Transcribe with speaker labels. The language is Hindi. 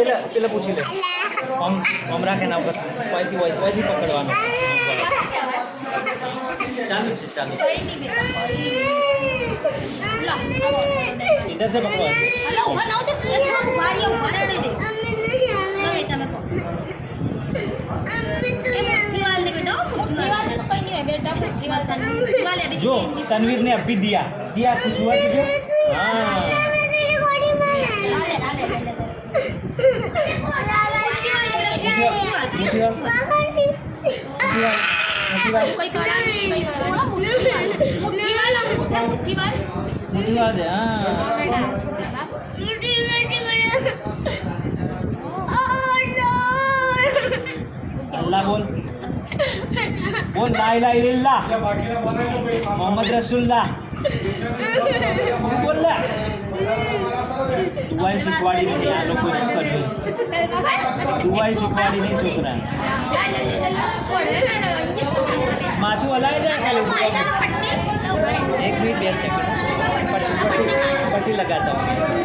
Speaker 1: પેલા પૂછી લે ઓમ રાખે ના ઉપર કોઈથી પકડવાનો ચાલુ છે ચાલુ इधर से पकड़ो जो तनवीर ने अभी दिया कुछ हुआ तुझे हाँ मुट्ठी वाला दे अल्लाह बोल ला इलाहा इल्लल्लाह मोहम्मद रसूलुल्लाह बोल ला दुआई शिकवाड़ी नहीं आ लोग कुछ कर दो दुआई शिकवाड़ी नहीं सोचना माथू हलाए जाए खाली 1 मिनट 2 सेकंड पट्टी लगाता हूँ